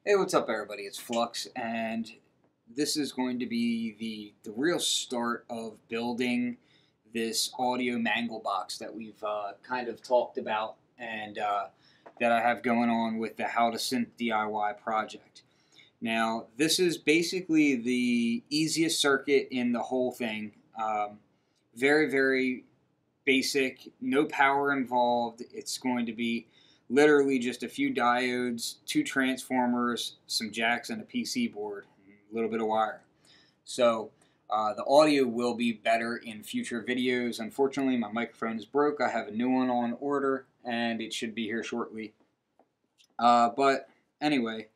Hey, what's up everybody? It's Flux, and this is going to be the real start of building this audio mangle box that we've kind of talked about and that I have going on with the How to Synth DIY project. Now, this is basically the easiest circuit in the whole thing. Very, very basic, no power involved. It's going to be literally just a few diodes, two transformers, some jacks, and a PC board, a little bit of wire. So the audio will be better in future videos. Unfortunately, my microphone is broke. I have a new one on order, and it should be here shortly. But anyway,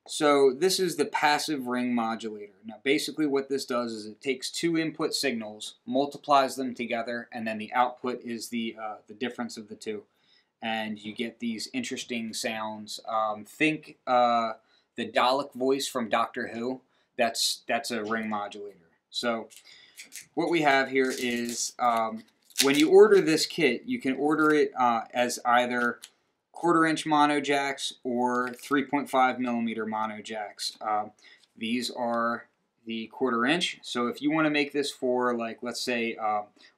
so this is the passive ring modulator. Now basically what this does is it takes two input signals, multiplies them together, and then the output is the difference of the two. And you get these interesting sounds. Think the Dalek voice from Doctor Who. That's a ring modulator. So what we have here is when you order this kit, you can order it as either 1/4 inch mono jacks or 3.5 millimeter mono jacks. These are the 1/4 inch. So if you want to make this for, like, let's say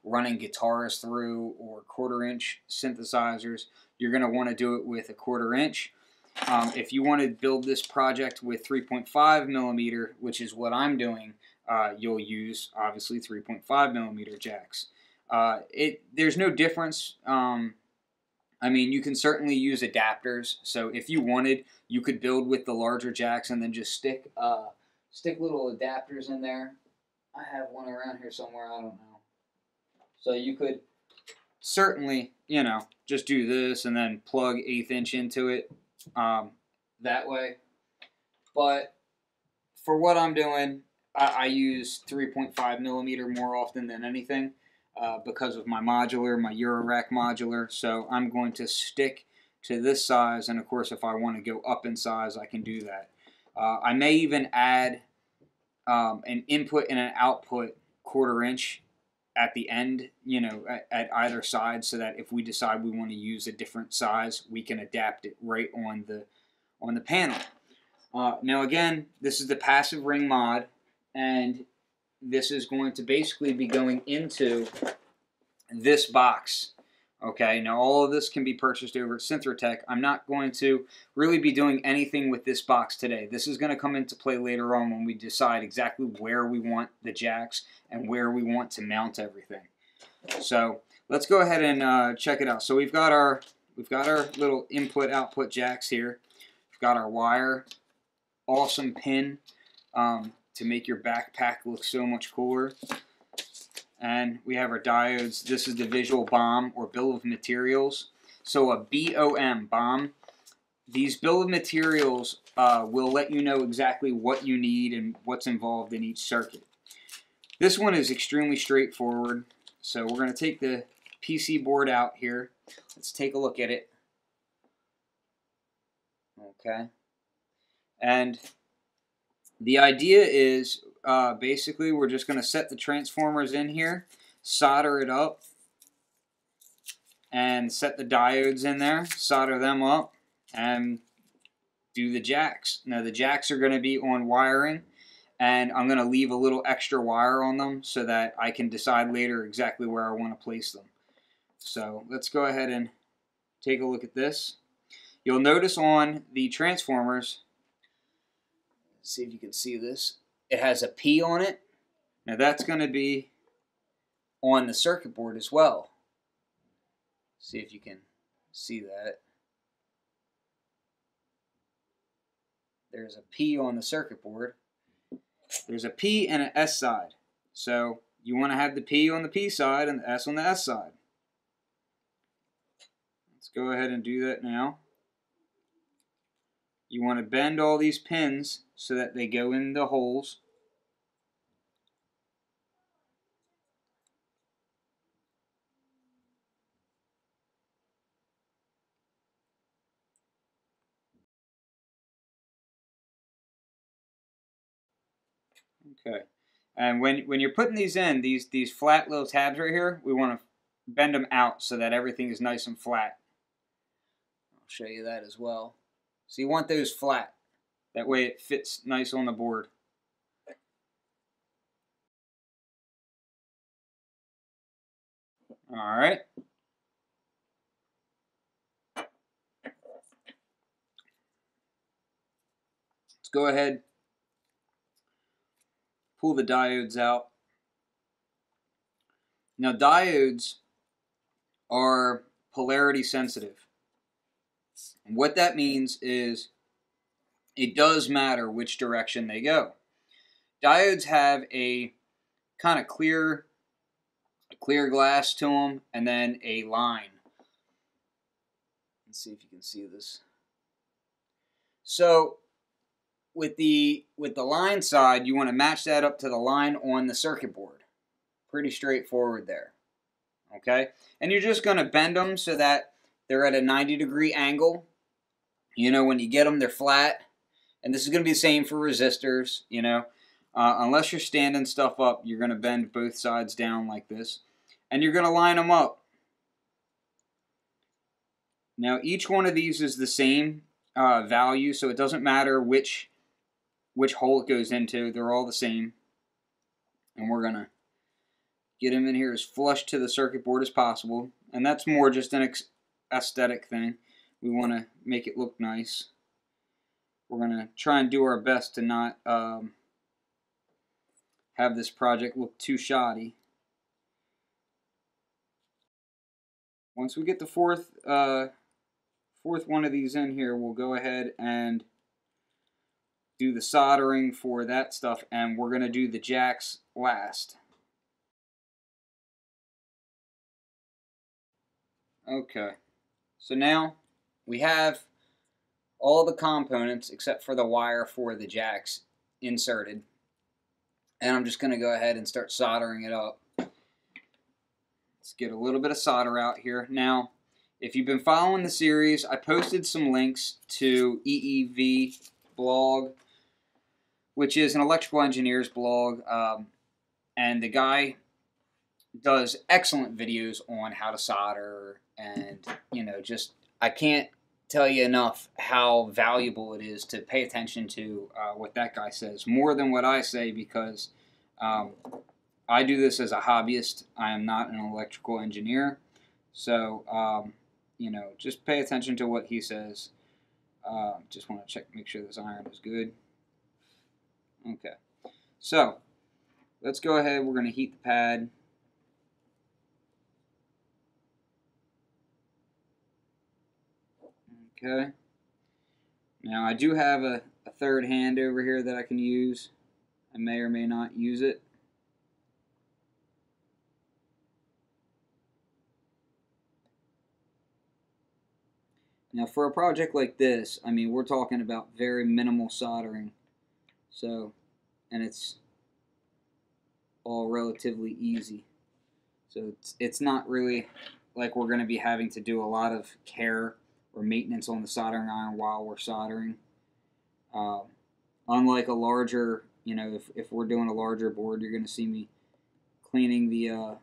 running guitars through, or 1/4 inch synthesizers, you're going to want to do it with a 1/4 inch. If you want to build this project with 3.5 millimeter, which is what I'm doing, you'll use obviously 3.5 millimeter jacks. There's no difference. I mean, you can certainly use adapters. So if you wanted, you could build with the larger jacks and then just stick little adapters in there. I have one around here somewhere, I don't know. So you could certainly, you know, just do this and then plug 1/8 inch into it that way. But for what I'm doing, I use 3.5 millimeter more often than anything. Because of my modular, my Eurorack modular. So I'm going to stick to this size, and of course if I want to go up in size, I can do that. I may even add an input and an output 1/4 inch at the end, you know, at either side, so that if we decide we want to use a different size, we can adapt it right on the panel. Now again, this is the passive ring mod, and this is going to basically be going into this box. Okay, now all of this can be purchased over at Synthrotek. I'm not going to really be doing anything with this box today. This is going to come into play later on when we decide exactly where we want the jacks and where we want to mount everything. So let's go ahead and check it out. So we've got our little input output jacks here. We've got our wire, awesome pin to make your backpack look so much cooler. And we have our diodes. This is the visual BOM, or bill of materials. So a BOM, BOM. These bill of materials will let you know exactly what you need and what's involved in each circuit. This one is extremely straightforward. So we're going to take the PC board out here. Let's take a look at it. Okay. And the idea is basically we're just going to set the transformers in here, solder it up, and set the diodes in there, solder them up, and do the jacks. Now the jacks are going to be on wiring, and I'm going to leave a little extra wire on them so that I can decide later exactly where I want to place them. So let's go ahead and take a look at this. You'll notice on the transformers, see if you can see this, it has a P on it. Now that's going to be on the circuit board as well. See if you can see that. There's a P on the circuit board. There's a P and an S side. So you want to have the P on the P side and the S on the S side. Let's go ahead and do that now. You want to bend all these pins so that they go in the holes. Okay. And when you're putting these in, these flat little tabs right here, we want to bend them out so that everything is nice and flat. I'll show you that as well. So you want those flat. That way it fits nice on the board. All right. Let's go ahead, pull the diodes out. Now, diodes are polarity sensitive. And what that means is it does matter which direction they go. Diodes have a kind of clear glass to them, and then a line. Let's see if you can see this. So with the line side, you want to match that up to the line on the circuit board. Pretty straightforward there. Okay? And you're just going to bend them so that they're at a 90-degree angle. You know, when you get them, they're flat. And this is going to be the same for resistors, you know. Unless you're standing stuff up, you're going to bend both sides down like this. And you're going to line them up. Now, each one of these is the same value, so it doesn't matter which hole it goes into. They're all the same. And we're going to get them in here as flush to the circuit board as possible. And that's more just an aesthetic thing. We want to make it look nice. We're going to try and do our best to not have this project look too shoddy. Once we get the fourth one of these in here, we'll go ahead and do the soldering for that stuff, and we're going to do the jacks last. Okay, so now we have all the components except for the wire for the jacks inserted, and I'm just going to go ahead and start soldering it up. Let's get a little bit of solder out here. Now, if you've been following the series, I posted some links to EEV blog, which is an electrical engineer's blog, and the guy does excellent videos on how to solder, and you know, just I can't tell you enough how valuable it is to pay attention to what that guy says, more than what I say, because I do this as a hobbyist. I am not an electrical engineer, so you know, just pay attention to what he says. Just want to check, make sure this iron is good. Okay, so let's go ahead. We're going to heat the pad. Okay. Now I do have a third hand over here that I can use. I may or may not use it. Now for a project like this, I mean, we're talking about very minimal soldering. So, and it's all relatively easy. So it's not really like we're going to be having to do a lot of care or maintenance on the soldering iron while we're soldering. Unlike a larger, you know, if we're doing a larger board, you're going to see me cleaning the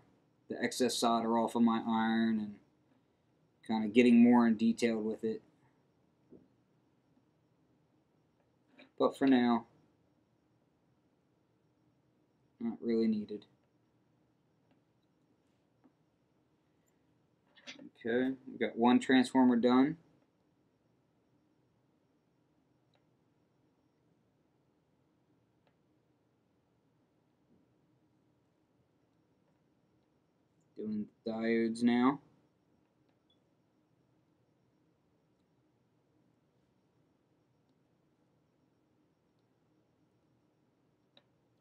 excess solder off of my iron and kind of getting more in detail with it. But for now, not really needed. Okay, we've got one transformer done. Doing diodes now.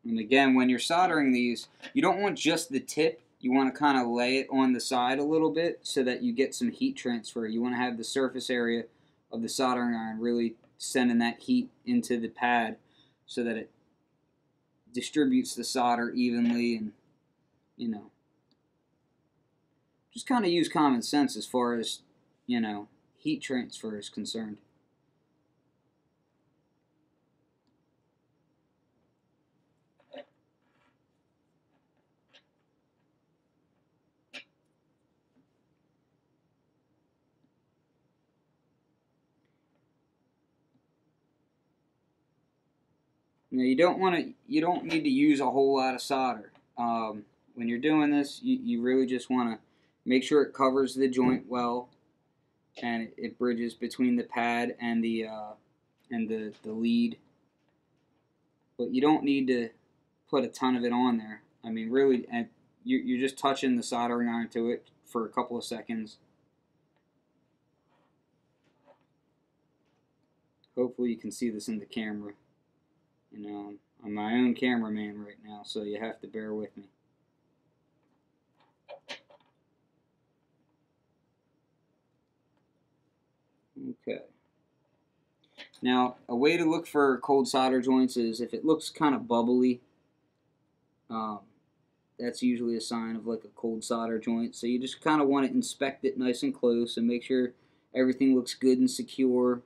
And again, when you're soldering these, you don't want just the tip. You want to kind of lay it on the side a little bit so that you get some heat transfer. You want to have the surface area of the soldering iron really sending that heat into the pad so that it distributes the solder evenly, and, you know, just kind of use common sense as far as, you know, heat transfer is concerned. Now you don't need to use a whole lot of solder. When you're doing this, you really just want to make sure it covers the joint well, and it bridges between the pad and the lead. But you don't need to put a ton of it on there. I mean, really, and you're just touching the soldering iron to it for a couple of seconds. Hopefully you can see this in the camera. You know, I'm my own cameraman right now, so you have to bear with me. Okay. Now, a way to look for cold solder joints is if it looks kind of bubbly. That's usually a sign of like a cold solder joint. So you just kind of want to inspect it nice and close and make sure everything looks good and secure,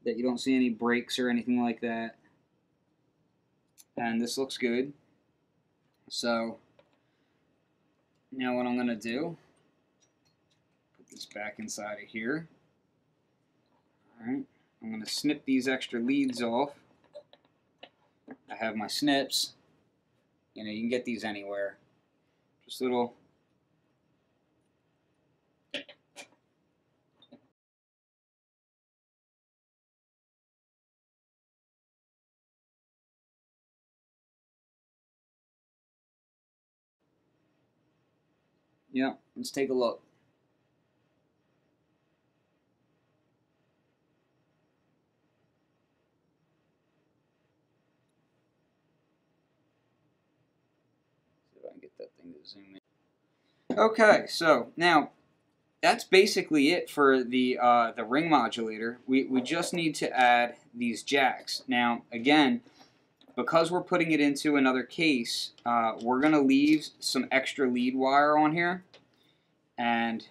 that you don't see any breaks or anything like that. And this looks good. So now what I'm going to do, put this back inside of here. Alright, I'm going to snip these extra leads off. I have my snips. You know, you can get these anywhere. Just little. Yeah, let's take a look. See if I can get that thing to zoom in. Okay, so now that's basically it for the ring modulator. We just need to add these jacks. Now, again, because we're putting it into another case, we're going to leave some extra lead wire on here, and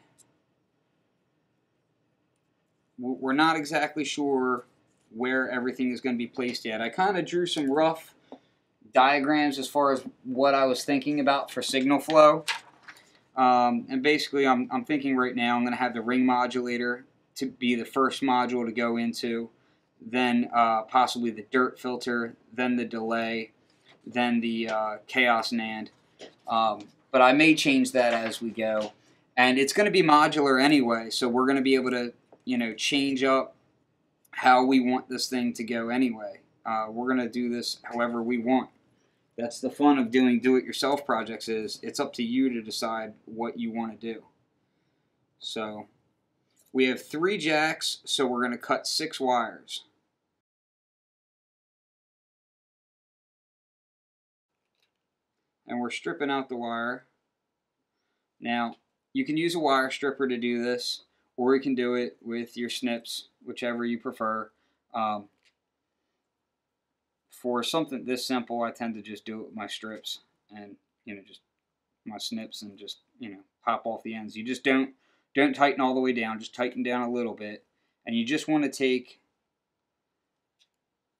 we're not exactly sure where everything is going to be placed yet. I kind of drew some rough diagrams as far as what I was thinking about for signal flow. And basically, I'm thinking right now I'm going to have the ring modulator to be the first module to go into, then possibly the dirt filter, then the delay, then the chaos NAND. But I may change that as we go. And it's going to be modular anyway, so we're going to be able to, you know, change up how we want this thing to go anyway. We're going to do this however we want. That's the fun of doing do-it-yourself projects, is it's up to you to decide what you want to do. So we have 3 jacks, so we're going to cut 6 wires. And we're stripping out the wire. Now, you can use a wire stripper to do this, or you can do it with your snips, whichever you prefer. For something this simple, I tend to just do it with my strips and, you know, just my snips, and just, you know, pop off the ends. You just don't tighten all the way down, just tighten down a little bit, and you just want to take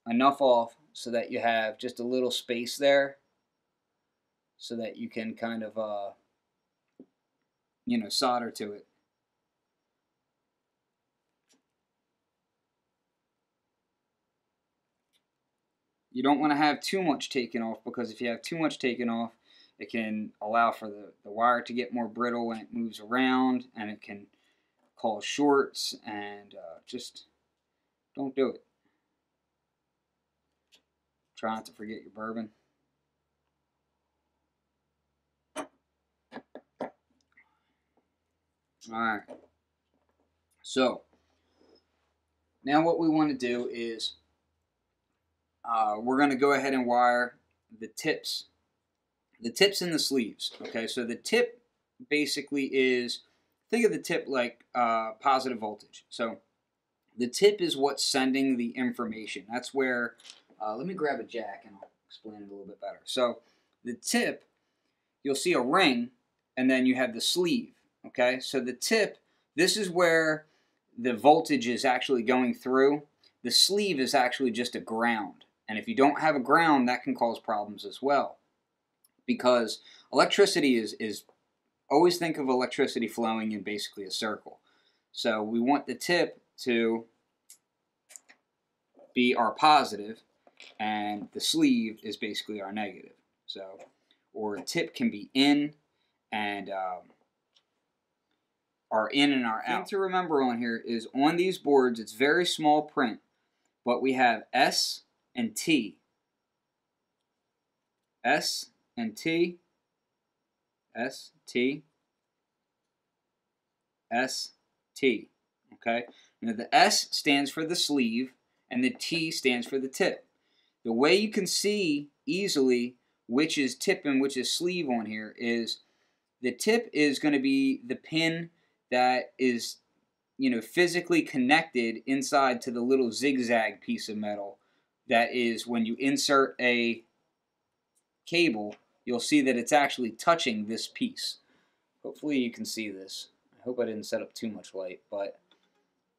enough off so that you have just a little space there, so that you can kind of you know, solder to it. You don't want to have too much taken off, because if you have too much taken off, it can allow for the wire to get more brittle when it moves around, and it can cause shorts, and just don't do it. Try not to forget your bourbon. Alright, so now what we want to do is we're going to go ahead and wire the tips and the sleeves. Okay, so the tip basically is, think of the tip like positive voltage. So the tip is what's sending the information. That's where, let me grab a jack and I'll explain it a little bit better. So the tip, you'll see a ring, and then you have the sleeve. Okay, so the tip, this is where the voltage is actually going through. The sleeve is actually just a ground. And if you don't have a ground, that can cause problems as well. Because electricity is always think of electricity flowing in basically a circle. So we want the tip to be our positive, and the sleeve is basically our negative. So, or a tip can be in, and our in and our out. The thing to remember on here is on these boards, it's very small print, but we have S and T. S and T. S, T. S, T. Okay? Now the S stands for the sleeve, and the T stands for the tip. The way you can see easily which is tip and which is sleeve on here is the tip is going to be the pin that is, physically connected inside to the little zigzag piece of metal. That is, when you insert a cable, you'll see that it's actually touching this piece. Hopefully you can see this. I hope I didn't set up too much light, but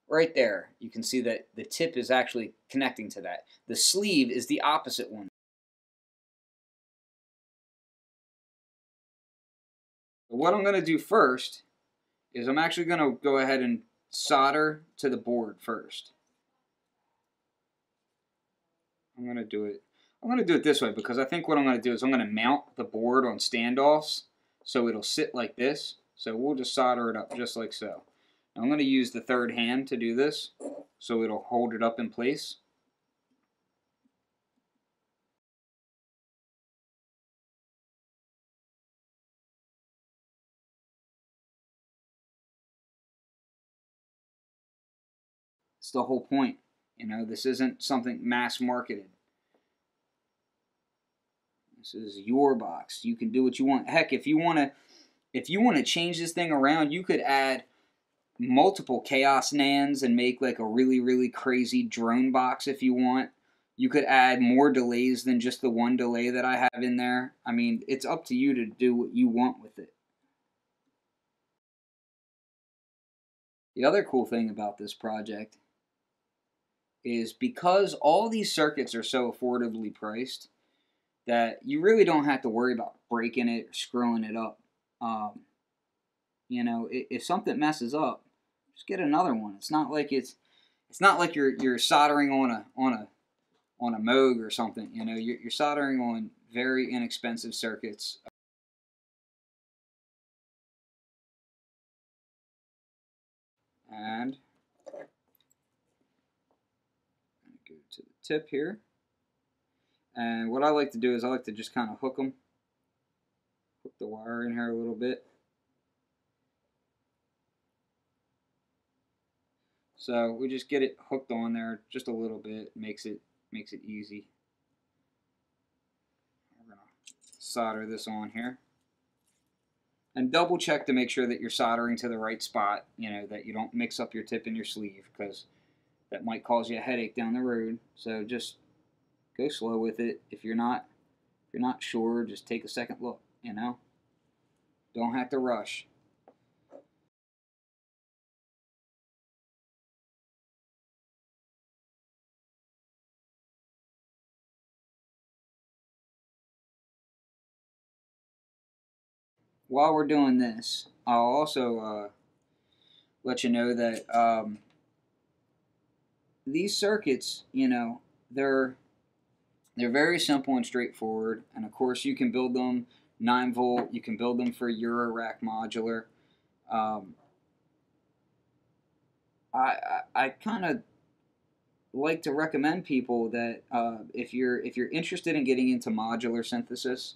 right there, you can see that the tip is actually connecting to that. The sleeve is the opposite one. What I'm going to do first is I'm actually going to go ahead and solder to the board first. I'm going to do it this way because I think what I'm going to do is I'm going to mount the board on standoffs so it'll sit like this. So we'll just solder it up just like so. Now I'm going to use the third hand to do this so it'll hold it up in place. It's the whole point. This isn't something mass marketed. This is your box. You can do what you want. Heck, if you want to change this thing around, you could add multiple chaos NANDs and make like a really, really crazy drone box if you want. You could add more delays than just the one delay that I have in there. I mean, it's up to you to do what you want with it. The other cool thing about this project is because all these circuits are so affordably priced that you really don't have to worry about breaking it or screwing it up. If something messes up, just get another one. It's not like you're soldering on a Moog or something. You're soldering on very inexpensive circuits. And go to the tip here. And what I like to do is I like to just kind of hook the wire in here a little bit. So we just get it hooked on there just a little bit, makes it easy. We're gonna solder this on here. And double check to make sure that you're soldering to the right spot, that you don't mix up your tip and your sleeve, because that might cause you a headache down the road. So just go slow with it. If you're not sure, just take a second look, Don't have to rush. While we're doing this, I'll also let you know that these circuits, they're very simple and straightforward. And of course, you can build them 9 volt. You can build them for Euro rack modular. I kind of like to recommend people that if you're interested in getting into modular synthesis,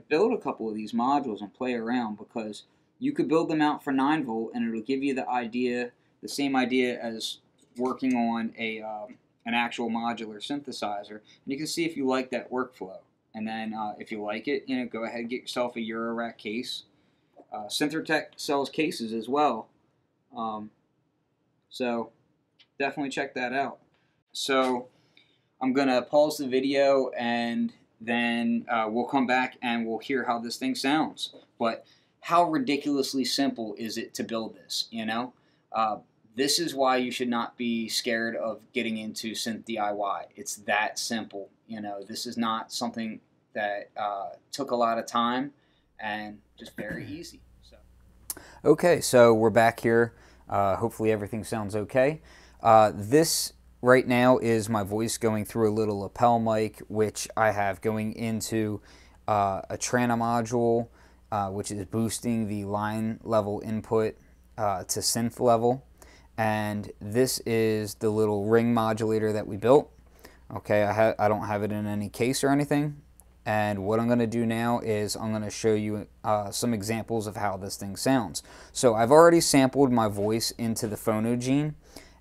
build a couple of these modules and play around, because you could build them out for 9 volt and it'll give you the same idea as working on an actual modular synthesizer, and you can see if you like that workflow. And then if you like it, go ahead and get yourself a Euro rack case. Synthrotek sells cases as well, so definitely check that out. So I'm gonna pause the video and then we'll come back and we'll hear how this thing sounds. But how ridiculously simple is it to build this, This is why you should not be scared of getting into synth DIY. It's that simple, This is not something that took a lot of time, and just very easy. Okay, so we're back here. Hopefully everything sounds okay. This right now is my voice going through a little lapel mic, which I have going into a Trana module, which is boosting the line level input to synth level. And this is the little ring modulator that we built. Okay, I don't have it in any case or anything. And what I'm going to do now is I'm going to show you some examples of how this thing sounds. So I've already sampled my voice into the phonogene,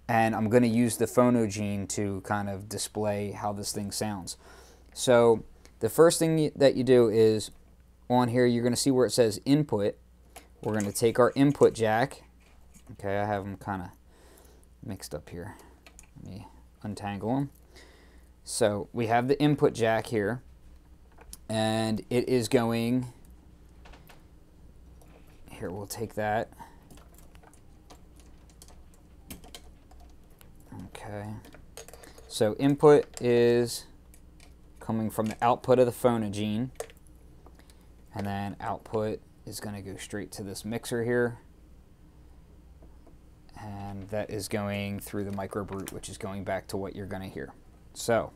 and I'm going to use the phonogene to kind of display how this thing sounds. So the first thing that you do is on here, you're going to see where it says input. We're going to take our input jack. Okay, I have them kind of mixed up here. Let me untangle them. So we have the input jack here, and it is going, here we'll take that. Okay, so input is coming from the output of the phonogene, and then output is going to go straight to this mixer here, and that is going through the microbrute, which is going back to what you're going to hear. So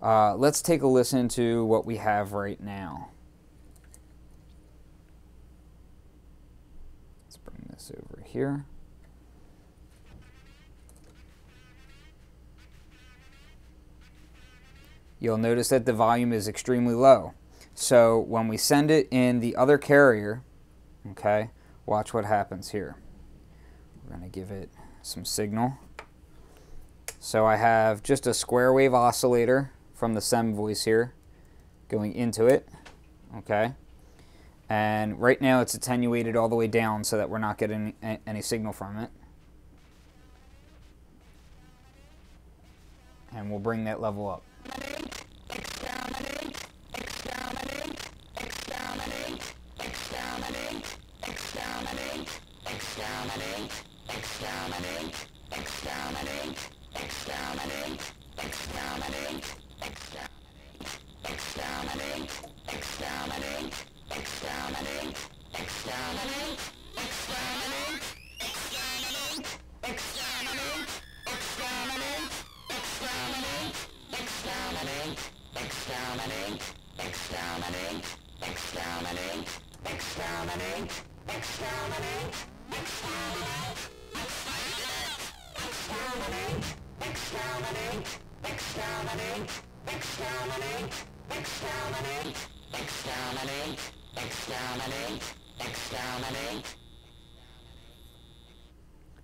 let's take a listen to what we have right now. Let's bring this over here. You'll notice that the volume is extremely low. So when we send it in the other carrier, okay, watch what happens here. We're going to give it some signal. So I have just a square wave oscillator from the SEM voice here going into it, okay? And right now it's attenuated all the way down so that we're not getting any signal from it. And we'll bring that level up.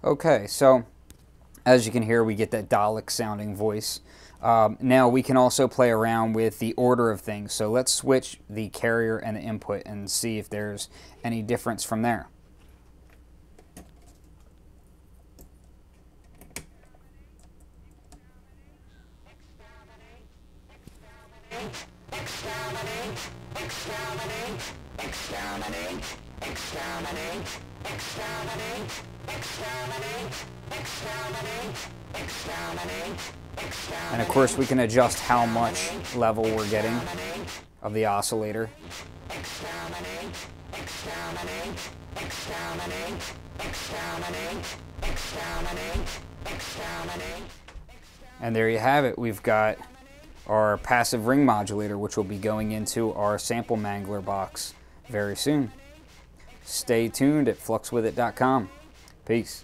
Okay, so as you can hear, we get that Dalek sounding voice. Now we can also play around with the order of things. So let's switch the carrier and the input and see if there's any difference from there. And of course we can adjust how much level we're getting of the oscillator. And there you have it. We've got our passive ring modulator, which will be going into our sample mangler box very soon. Stay tuned at fluxwithit.com. Peace.